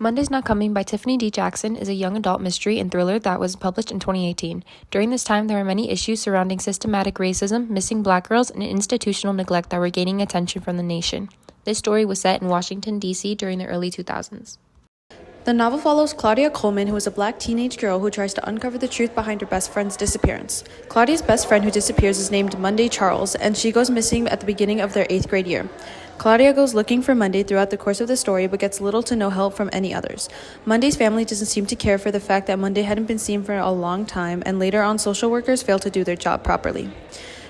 Monday's Not Coming by Tiffany D. Jackson is a young adult mystery and thriller that was published in 2018. During this time, there were many issues surrounding systematic racism, missing black girls, and institutional neglect that were gaining attention from the nation. This story was set in Washington, D.C. during the early 2000s. The novel follows Claudia Coleman, who is a black teenage girl who tries to uncover the truth behind her best friend's disappearance. Claudia's best friend who disappears is named Monday Charles, and she goes missing at the beginning of their 8th grade year. Claudia goes looking for Monday throughout the course of the story, but gets little to no help from any others. Monday's family doesn't seem to care for the fact that Monday hadn't been seen for a long time, and later on social workers fail to do their job properly.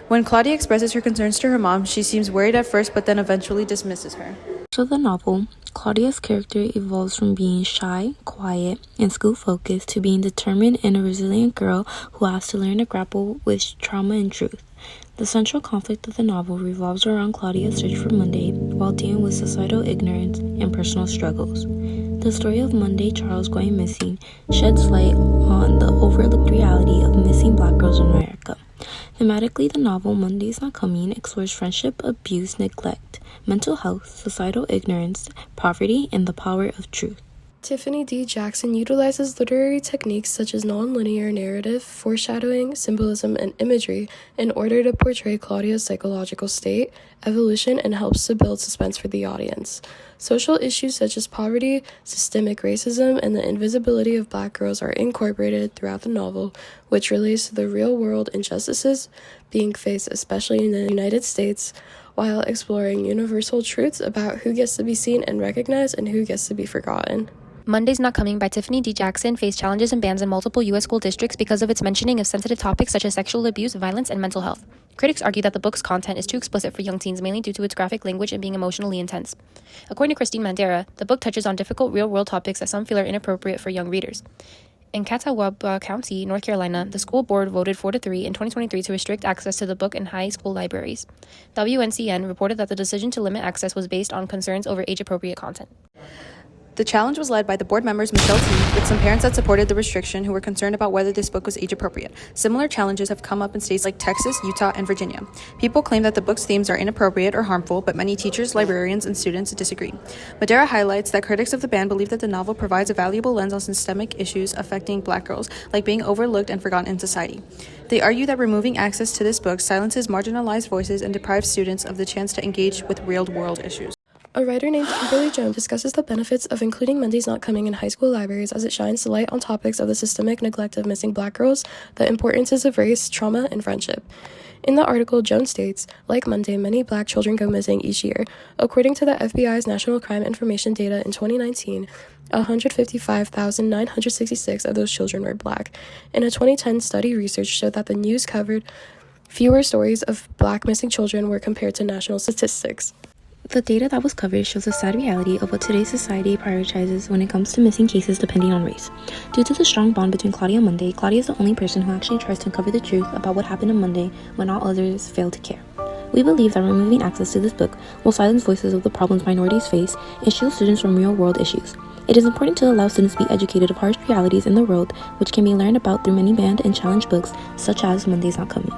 When Claudia expresses her concerns to her mom, she seems worried at first, but then eventually dismisses her. So the novel, Claudia's character evolves from being shy, quiet, and school-focused to being determined and a resilient girl who has to learn to grapple with trauma and truth. The central conflict of the novel revolves around Claudia's search for Monday while dealing with societal ignorance and personal struggles. The story of Monday Charles going missing sheds light on the overlooked reality of missing black girls in America. Thematically, the novel Monday's Not Coming explores friendship, abuse, neglect, mental health, societal ignorance, poverty, and the power of truth. Tiffany D. Jackson utilizes literary techniques such as nonlinear narrative, foreshadowing, symbolism, and imagery in order to portray Claudia's psychological state, evolution, and helps to build suspense for the audience. Social issues such as poverty, systemic racism, and the invisibility of black girls are incorporated throughout the novel, which relates to the real-world injustices being faced, especially in the United States, while exploring universal truths about who gets to be seen and recognized and who gets to be forgotten. Monday's Not Coming by Tiffany D. Jackson faced challenges and bans in multiple U.S. school districts because of its mentioning of sensitive topics such as sexual abuse, violence, and mental health. Critics argue that the book's content is too explicit for young teens, mainly due to its graphic language and being emotionally intense. According to Christine Mandera, the book touches on difficult real-world topics that some feel are inappropriate for young readers. In Catawba County, North Carolina, the school board voted 4-3 in 2023 to restrict access to the book in high school libraries. WNCN reported that the decision to limit access was based on concerns over age-appropriate content. The challenge was led by the board members Michelle T, with some parents that supported the restriction who were concerned about whether this book was age-appropriate. Similar challenges have come up in states like Texas, Utah, and Virginia. People claim that the book's themes are inappropriate or harmful, but many teachers, librarians, and students disagree. Madera highlights that critics of the ban believe that the novel provides a valuable lens on systemic issues affecting black girls, like being overlooked and forgotten in society. They argue that removing access to this book silences marginalized voices and deprives students of the chance to engage with real-world issues. A writer named Kimberly Jones discusses the benefits of including Monday's Not Coming in high school libraries as it shines light on topics of the systemic neglect of missing black girls, the importances of race, trauma, and friendship. In the article, Jones states, like Monday, many black children go missing each year. According to the FBI's National Crime Information data in 2019, 155,966 of those children were black. In a 2010 study, research showed that the news covered fewer stories of black missing children were compared to national statistics. The data that was covered shows a sad reality of what today's society prioritizes when it comes to missing cases depending on race. Due to the strong bond between Claudia and Monday, Claudia is the only person who actually tries to uncover the truth about what happened on Monday when all others fail to care. We believe that removing access to this book will silence voices of the problems minorities face and shield students from real-world issues. It is important to allow students to be educated of harsh realities in the world, which can be learned about through many banned and challenged books such as Monday's Not Coming.